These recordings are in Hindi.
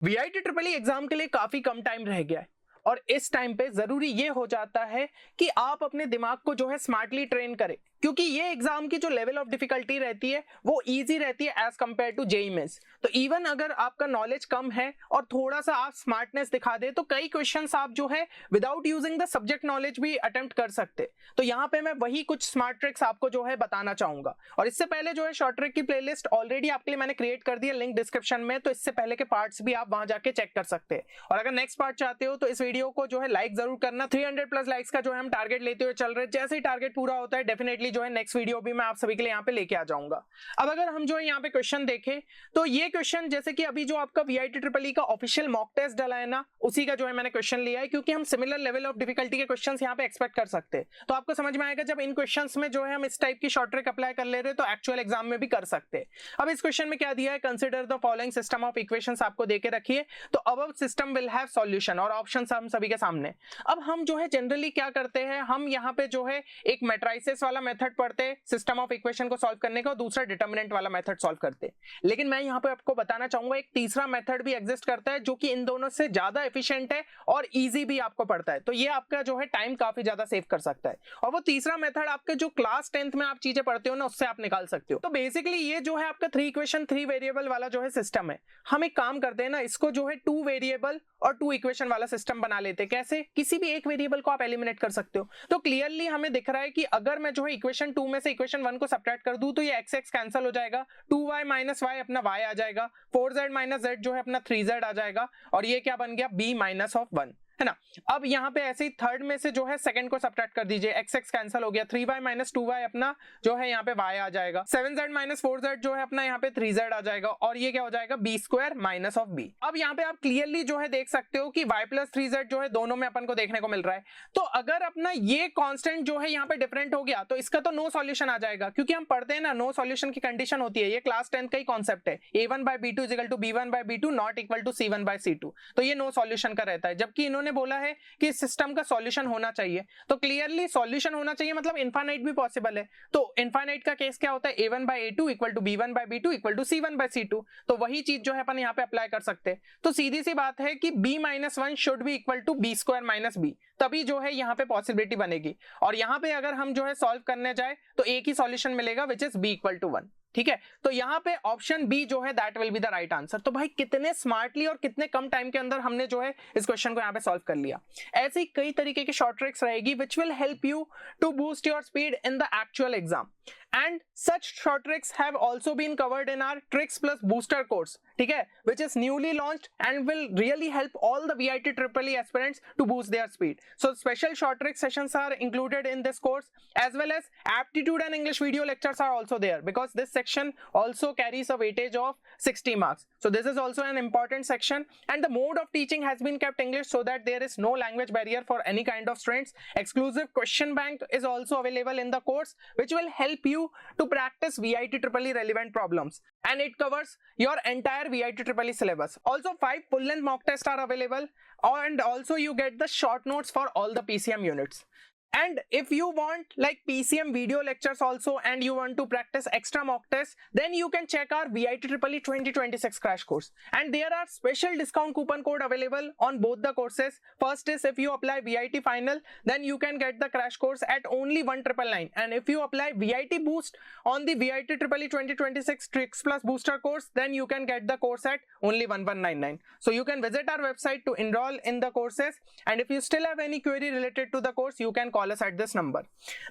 वीआईटी ट्रिपल ई एग्जाम के लिए काफी कम टाइम रह गया है और इस टाइम पे जरूरी ये हो जाता है कि आप अपने दिमाग को जो है स्मार्टली ट्रेन करें, क्योंकि ये एग्जाम की जो लेवल ऑफ डिफिकल्टी रहती है वो इजी रहती है as compare to JEE mains. तो इवन अगर आपका नॉलेज कम है और थोड़ा सा आप स्मार्टनेस दिखा दे तो कई क्वेश्चंस आप जो है without using the subject knowledge भी अटेम्प्ट कर सकते। तो यहाँ पे मैं वही कुछ स्मार्ट ट्रिक्स आपको जो है बताना चाहूंगा। और इससे पहले जो है शॉर्ट ट्रिक की प्लेलिस्ट ऑलरेडी आपके लिए मैंने क्रिएट कर दी है, लिंक डिस्क्रिप्शन में, तो इससे पहले के पार्ट्स भी आप वहां जाके चेक कर सकते हैं। और अगर नेक्स्ट पार्ट चाहते हो तो इस वीडियो को जो है लाइक जरूर करना। 300 प्लस लाइक्स का जो है हम टारगेट लेते हुए चल रहे हैं। जैसे ही टारगेट पूरा होता है डेफिनेटली जो है नेक्स्ट वीडियो भी मैं आप सभी के लिए यहाँ पे लेके आ जाऊंगा। अब अगर हम जो है यहाँ पे क्वेश्चन देखें तो ये क्वेश्चन जैसे कि अभी जो आपका वीआईटी ट्रिपल ई का ऑफिशियल मॉक टेस्ट डाला है ना, उसी का जो है मैंने क्वेश्चन लिया है, क्योंकि हम सिमिलर लेवल ऑफ डिफिकल्टी के क्वेश्चंस यहाँ पे एक्सपेक्ट कर सकते हैं। तो आपको समझ में आएगा जब इन क्वेश्चंस में जो है हम इस टाइप की शॉर्ट ट्रिक अप्लाई कर ले रहे हैं तो एक्चुअल एग्जाम में भी कर सकते हैं। अब इस क्वेश्चन में क्या दिया है, consider the following system of equations आपको देके रखिए। तो above system will have solution और ऑप्शंस हम सभी के सामने। अब हम जो है जनरली क्या करते हैं, हम यहाँ पे जो है एक मैट्रिसेस वाला मेथड पढ़ते हैं सिस्टम ऑफ इक्वेशन को सॉल्व करने का, और दूसरा डिटर्मिनेंट वाला मेथड सॉल्व करते हैं। लेकिन मैं यहाँ पे आपको बताना चाहूंगा एक तीसरा मेथड भी एग्जिस्ट करता है जो कि इन दोनों से ज्यादा एफिशिएंट है और इजी भी आपको पड़ता है। तो ये आपका जो है टाइम काफी ज्यादा सेव कर सकता है। और वो तीसरा मेथड आपके जो क्लास 10th में आप चीजें पढ़ते हो ना उससे आप निकाल सकते हो। तो बेसिकली ये जो है आपका 3 इक्वेशन 3 वेरिएबल वाला जो है सिस्टम है, हम एक काम करते हैं ना, इसको जो है 2 वेरिएबल और 2 इक्वेशन वाला सिस्टम बना लेते हैं। कैसे, किसी भी एक वेरिएबल को आप एलिमिनेट कर सकते हो। तो क्लियरली हमें दिख रहा है कि अगर मैं जो है इक्वेशन 2 में से इक्वेशन 1 को सब्ट्रैक्ट कर दूं तो ये x x कैंसिल हो जाएगा, 2y माइनस y अपना y आ जाएगा, 4z माइनस z जो है अपना 3z आ जाएगा, और ये क्या बन गया b माइनस ऑफ 1, है ना। अब यहाँ पे ऐसे ही थर्ड में से जो है सेकंड को सब्ट्रैक्ट कर दीजिए, x x कैंसिल हो गया, 3y माइनस 2y अपना जो है यहाँ पे y आ जाएगा, 7z माइनस 4z जो है अपना यहाँ पे 3z आ जाएगा, और ये क्या हो जाएगा b square minus of b। अब यहाँ पे आप क्लियरली जो है देख सकते हो कि y प्लस 3z जो है दोनों में अपन को देखने को मिल रहा है। तो अगर अपना ये कांस्टेंट जो है यहाँ पे डिफरेंट हो गया तो इसका तो नो सॉल्यूशन आ जाएगा, क्योंकि हम पढ़ते हैं ना नो सॉल्यूशन की कंडीशन होती है, ये क्लास 10th का ही कॉन्सेप्ट है, a1 by b2 is equal to b1 by b2 not equal to c1 by c2। तो ये नो सॉल्यूशन का रहता है, जबकि इन्होंने बोला है कि इस सिस्टम का सॉल्यूशन होना चाहिए। तो क्लियरली सॉल्यूशन होना चाहिए मतलब इनफाइनाइट भी पॉसिबल है। तो इनफाइनाइट का केस क्या होता है, a1 by a2 equal to b1 by b2 equal to c1 by c2। तो वही चीज जो है अपन यहाँ पे अप्लाई कर सकते हैं। तो सीधी सी बात है कि b minus 1 should be equal to b square minus b, तभी जो है यहाँ पे पॉसिबिलिटी बनेगी। और यहाँ पे अगर हम जो है सॉल्व करने जाए तो एक ही सॉल्यूशन मिलेगा which is b equal to 1। ठीक है, तो यहाँ पे ऑप्शन बी जो है that will be the right answer. तो भाई कितने स्मार्टली और कितने कम टाइम के अंदर हमने जो है इस क्वेश्चन को यहाँ पे सॉल्व कर लिया। ऐसे ही कई तरीके की शॉर्ट ट्रिक्स रहेगी which will help you to boost your speed in the actual exam, and such short tricks have also been covered in our tricks plus booster course, ठीक है, which is newly launched and will really help all the VIT EEE aspirants to boost their speed. So special short trick sessions are included in this course, as well as aptitude and English video lectures are also there, because this section also carries a weightage of 60 marks. So this is also an important section, and the mode of teaching has been kept English so that there is no language barrier for any kind of students. Exclusive question bank is also available in the course, which will help you to practice VIT EEE relevant problems, and it covers your entire VIT EEE syllabus. Also 5 full length mock tests are available, and also you get the short notes for all the PCM units. And if you want like PCM video lectures also and you want to practice extra mock tests, then you can check our VIT EEE 2026 crash course, and there are special discount coupon code available on both the courses. First is if you apply VIT final, then you can get the crash course at only 1999, and if you apply VIT boost on the VIT EEE 2026 tricks plus booster course, then you can get the course at only 1199. So you can visit our website to enroll in the courses, and if you still have any query related to the course, you can call us at this number.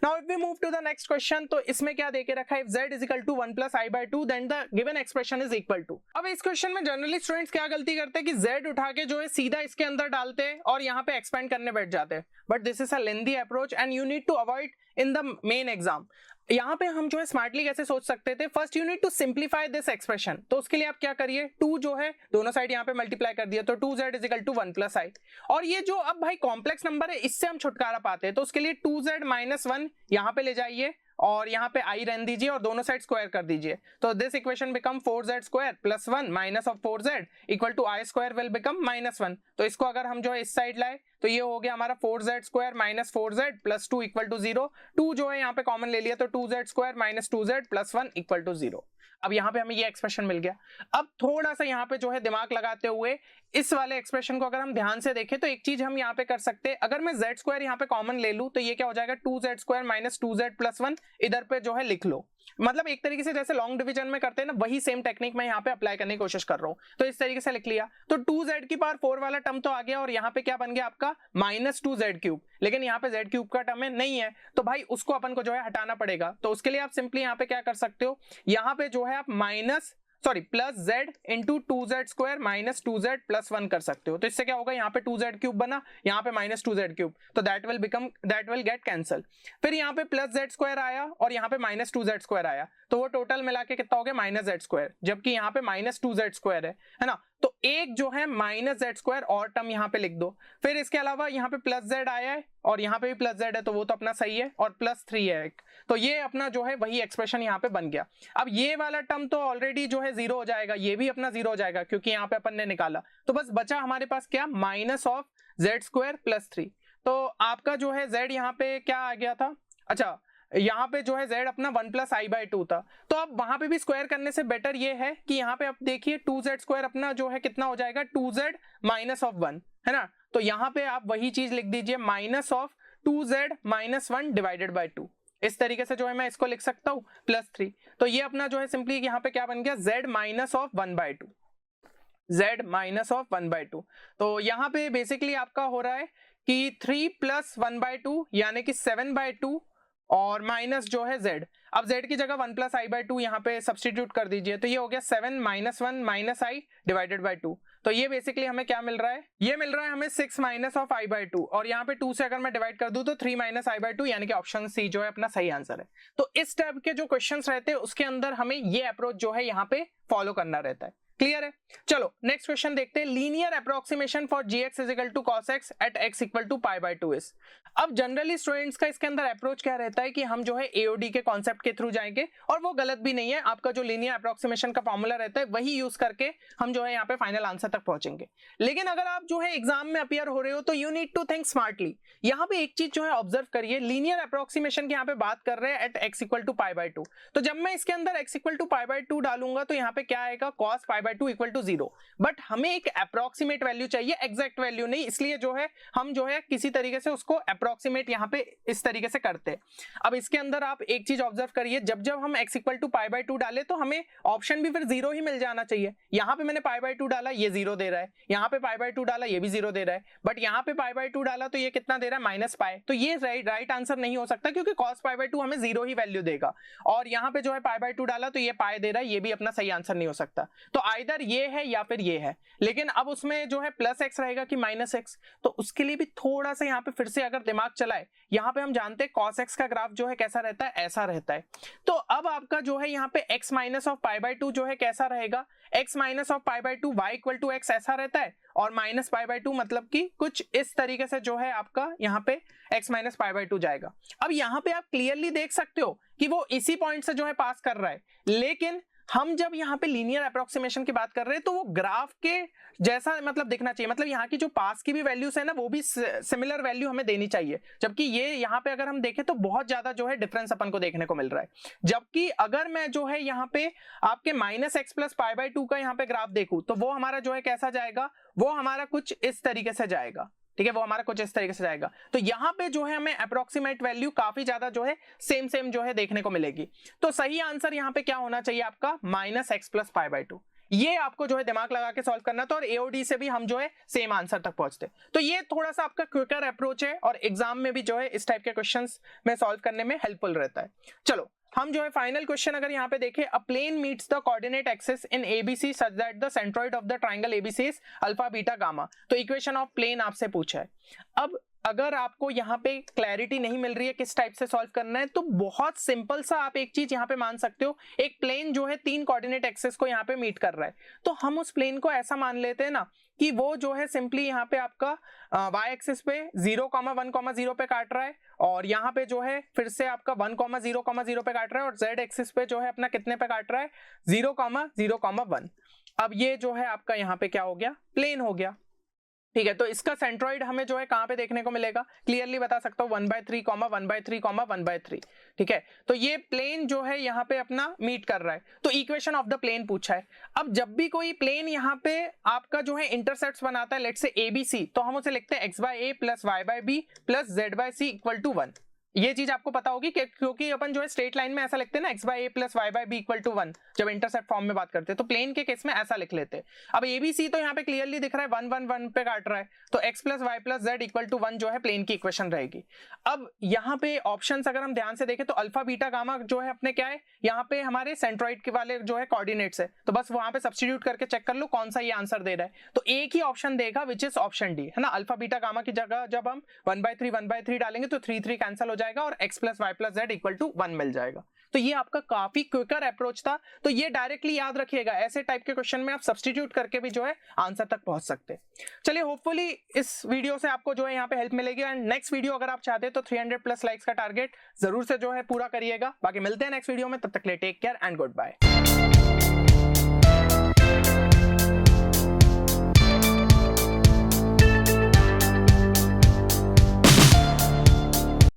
Now if we move to the next question, तो इसमें क्या देके रखा है, if z is equal to 1 plus I by 2 then the given expression is equal to। अब इस क्वेश्चन में जनरली स्टूडेंट्स क्या गलती करते हैं कि z उठा के जो है सीधा इसके अंदर डालते हैं और यहाँ पे एक्सपेंड करने बैठ जाते हैं, but this is a lengthy approach and you need to avoid in the main exam. यहाँ पे हम जो है स्मार्टली कैसे सोच सकते थे, first you need to simplify this expression. तो उसके लिए आप क्या करिए, 2 जो है दोनों साइड यहाँ पे मल्टीप्लाई कर दिया, तो 2z is equal to 1 plus i। और ये जो अब भाई कॉम्प्लेक्स नंबर है इससे हम छुटकारा पाते हैं, तो उसके लिए 2z माइनस 1 यहाँ पे ले जाइए और यहाँ पे i रहने दीजिए और दोनों साइड स्क्वायर कर दीजिए। तो this equation become 4z square plus 1 minus of 4z equal to i square will become minus 1। तो इसको अगर हम जो है इस साइड लाए तो ये हो गया हमारा 4z² minus 4z plus 2 equal to 0। 2 जो है यहाँ पे कॉमन ले लिया तो 2z² minus 2z plus 1 equal to 0। अब यहाँ पे हमें ये एक्सप्रेशन मिल गया। अब थोड़ा सा यहाँ पे जो है दिमाग लगाते हुए इस वाले एक्सप्रेशन को अगर हम ध्यान से देखें तो एक चीज हम यहाँ पे कर सकते हैं, अगर मैं z² यहाँ पे कॉमन ले लूं तो ये क्या हो जाएगा 2z² माइनस 2z प्लस 1 इधर पे जो है लिख लो। मतलब एक तरीके से जैसे लॉन्ग डिवीजन में करते हैं ना, वही सेम टेक्निक मैं यहाँ पे अप्लाई करने की कोशिश कर रहा हूँ। तो इस तरीके से लिख लिया तो 2z की पावर 4 वाला टर्म तो आ गया और यहाँ पे क्या बन गया आपका माइनस 2z³। लेकिन यहाँ पे z³ का टर्म है नहीं है तो भाई उसको अपन को जो है हटाना पड़ेगा। तो उसके लिए आप सिंपली यहाँ पे क्या कर सकते हो, यहाँ पे जो है आप plus z into 2z² minus 2z plus 1 कर सकते हो। तो इससे क्या होगा, यहाँ पे 2z³ बना, यहाँ पे माइनस 2z³, तो दैट विल गेट कैंसल। फिर यहाँ पे प्लस z² आया और यहाँ पे माइनस 2z² आया, तो वो टोटल मिला के कितना हो गया माइनस z², जबकि यहाँ पे माइनस 2z² है ना। तो एक जो है माइनस z² और टर्म यहाँ पे लिख दो। फिर इसके अलावा यहाँ पे प्लस z आया है और यहाँ पे भी प्लस z है, तो वो तो अपना सही है, और प्लस 3 है एक, तो ये अपना जो है वही एक्सप्रेशन यहाँ पे बन गया। अब ये वाला टर्म तो ऑलरेडी जो है 0 हो जाएगा, ये भी अपना 0 हो जाएगा क्योंकि यहाँ पे अपन ने निकाला। तो बस बचा हमारे पास क्या, माइनस ऑफ z² प्लस 3। तो आपका जो है z यहाँ पे क्या आ गया था, अच्छा यहाँ पे जो है z अपना 1 प्लस i/2 था। तो अब वहां पे भी स्क्वायर करने से बेटर ये है कि यहाँ पे आप देखिए 2z² अपना जो है कितना हो जाएगा 2z माइनस ऑफ 1, है ना। तो यहाँ पे आप वही चीज लिख दीजिए minus of 2z minus 1 divided by 2। इस तरीके से जो है मैं इसको लिख सकता हूँ प्लस 3। तो ये अपना जो है सिंपली यहाँ पे क्या बन गया z minus of 1/2, z minus of 1/2। तो यहाँ पे बेसिकली आपका हो रहा है कि 3 प्लस 1/2 यानी कि 7/2 और माइनस जो है z। अब z की जगह 1 प्लस i/2 यहाँ पे सब्सटीट्यूट कर दीजिए, तो ये हो गया 7 minus 1 minus i divided by 2। तो ये बेसिकली हमें क्या मिल रहा है, ये मिल रहा है हमें 6 माइनस ऑफ i/2, और यहाँ पे 2 से अगर मैं डिवाइड कर दूं तो 3 माइनस i/2, यानी कि ऑप्शन सी जो है अपना सही आंसर है। तो इस टाइप के जो क्वेश्चंस रहते हैं उसके अंदर हमें ये अप्रोच जो है यहाँ पे फॉलो करना रहता है। क्लियर है। चलो नेक्स्ट क्वेश्चन देखते हैं, linear approximation for gx is equal to cos x at x equal to π/2 is. अब जनरली स्टूडेंट्स का इसके अंदर अप्रोच क्या रहता है कि हम जो है एओडी के कॉन्सेप्ट के थ्रू जाएंगे, और वो गलत भी नहीं है। आपका जो लीनियर अप्रोक्सीमेशन का फॉर्मूला रहता है वही यूज करके हम जो है यहाँ पे फाइनल आंसर तक पहुंचेंगे। लेकिन अगर आप जो है एग्जाम में अपियर हो रहे हो तो you need to think smartly. यहाँ पे एक चीज जो है ऑब्जर्व करिए, लीनियर अप्रोक्सीमेशन की यहाँ पे बात कर रहे हैं एट x इक्वल टू π/2। तो जब मैं इसके अंदर x इक्वल टू π/2 डालूंगा तो यहाँ पे क्या आएगा cos π/2 इक्वल टू 0। बट हमें एक अप्रोक्सीमेट वैल्यू चाहिए, एग्जैक्ट वैल्यू नहीं, इसलिए जो है हम जो है किसी तरीके से उसको अप्रोक्सीमेट यहाँ पे इस तरीके से करते हैं। अब इसके अंदर आप एक चीज ऑब्जर्व करिए, जब जब हम x इक्वल टू π/2 डाले तो हमें ऑप्शन भी फिर 0 ही मिल जाना चाहिए। यहाँ पे मैंने π/2 डाला, ये 0 दे रहा है, यहाँ पे π/2 डाला, ये भी 0 दे रहा है, बट यहाँ पे π/2 डाला तो ये कितना दे रहा है माइनस π। तो ये राइट आंसर नहीं हो सकता क्योंकि cos π/2 हमें 0 ही वैल्यू देगा, और यहाँ पे जो है π/2 डाला तो ये π दे रहा है, ये भी अपना सही आंसर नहीं हो सकता। तो आइदर ये है या फिर ये है। लेकिन अब उसमें जो है प्लस x रहेगा कि माइनस x, तो उसके लिए भी थोड़ा सा यहाँ पे फिर से अगर दिमाग चलाए, यहाँ पे हम जानते हैं cos x का ग्राफ जो है कैसा रहता है, ऐसा रहता है। तो अब आपका जो है यहाँ पे x माइनस ऑफ π/2 जो है कैसा रहेगा, x minus of π/2 y equal to x ऐसा रहता है, और माइनस π/2 मतलब कि कुछ इस तरीके से जो है आपका यहाँ पे x माइनस π/2 जाएगा। अब यहाँ पे आप क्लियरली देख सकते हो कि वो इसी पॉइंट से जो है पास कर रहा है, लेकिन हम जब यहाँ पे लीनियर अप्रोक्सीमेशन की बात कर रहे हैं तो वो ग्राफ के जैसा मतलब दिखना चाहिए, मतलब यहाँ की जो पास की भी वैल्यूज है ना वो भी सिमिलर वैल्यू हमें देनी चाहिए। जबकि ये यहाँ पे अगर हम देखें तो बहुत ज्यादा जो है डिफरेंस अपन को देखने को मिल रहा है। जबकि अगर मैं जो है यहाँ पे आपके माइनस x प्लस π/2 का यहाँ पे ग्राफ देखूं तो वो हमारा जो है कैसा जाएगा, वो हमारा कुछ इस तरीके से जाएगा, ठीक है, वो हमारा कुछ इस तरीके से जाएगा। तो यहाँ पे जो है हमें अप्रोक्सीमेट वैल्यू काफी ज्यादा जो है सेम जो है देखने को मिलेगी। तो सही आंसर यहाँ पे क्या होना चाहिए आपका माइनस x प्लस π/2। ये आपको जो है दिमाग लगा के सॉल्व करना था, और एओडी से भी हम जो है सेम आंसर तक पहुंचते। तो ये थोड़ा सा आपका क्विकर अप्रोच है और एग्जाम में भी जो है इस टाइप के क्वेश्चंस में सॉल्व करने में हेल्पफुल रहता है। चलो हम जो है फाइनल क्वेश्चन अगर यहाँ पे देखें, a plane meets the coordinate axis in ABC such that the centroid of the triangle ABC is alpha beta gamma. तो इक्वेशन ऑफ प्लेन आपसे पूछा है। अब अगर आपको यहाँ पे क्लैरिटी नहीं मिल रही है किस टाइप से सॉल्व करना है, तो बहुत सिंपल सा आप एक चीज यहाँ पे मान सकते हो, एक प्लेन जो है 3 कोऑर्डिनेट एक्सिस को यहाँ पे मीट कर रहा है, तो हम उस प्लेन को ऐसा मान लेते हैं ना कि वो जो है सिंपली यहाँ पे आपका y एक्सिस पे 0,1,0 पे काट रहा है, और यहाँ पे जो है फिर से आपका 1,0,0 पे काट रहा है, और z एक्सिस पे जो है अपना कितने पे काट रहा है 0,0,1। अब ये जो है आपका यहाँ पे क्या हो गया, प्लेन हो गया। ठीक है, तो इसका सेंट्रॉइड हमें जो है कहां पे देखने को मिलेगा, क्लियरली बता सकता हूं 1/3, 1/3, 1/3। ठीक है, तो ये प्लेन जो है यहाँ पे अपना मीट कर रहा है, तो इक्वेशन ऑफ द प्लेन पूछा है। अब जब भी कोई प्लेन यहाँ पे आपका जो है इंटरसेप्ट्स बनाता है, लेट्स से ABC, तो हम उसे लिखते हैं x/a plus y/b plus z/c equal to 1। ये चीज आपको पता होगी क्योंकि अपन जो है स्ट्रेट लाइन में ऐसा लिखते हैं ना, x/a plus y/b equal to 1, जब इंटरसेप्ट फॉर्म में बात करते हैं, तो प्लेन के केस में ऐसा लिख लेते हैं। अब ABC तो यहाँ पे क्लियरली दिख रहा है 1 1 1 पे काट रहा है, तो x plus y plus z equal to 1 जो है प्लेन की इक्वेशन रहेगी। अब यहाँ पे ऑप्शंस अगर हम ध्यान से देखें तो अल्फा बीटा गामा जो है अपने क्या है, यहाँ पे हमारे सेंट्रॉइड के वाले जो है कोऑर्डिनेट्स है, तो बस वहां पे सब्स्टिट्यूट करके चेक कर लो कौन सा ये आंसर दे रहा है। तो एक ही ऑप्शन देगा विच इज ऑप्शन डी, है ना। अल्फा बीटा गामा की जगह जब हम 1/3 डालेंगे तो 3 3 कैंसिल हो जाएगा और x plus y plus z equal to 1 मिल जाएगा। तो ये आपका काफी क्विकर अप्रोच था, तो ये डायरेक्टली याद रखिएगा, ऐसे टाइप के क्वेश्चन में आप सब्स्टिट्यूट करके भी जो है आंसर तक पहुंच सकते हैं। चलिए, होपफुली इस वीडियो से आपको जो है यहाँ पे हेल्प मिलेगी, एंड नेक्स्ट वीडियो अगर आप चाहते हैं तो 300+ लाइक्स का टारगेट जरूर से जो है पूरा करिएगा। बाकी मिलते हैं नेक्स्ट वीडियो में, तब तक के लिए take care and good bye.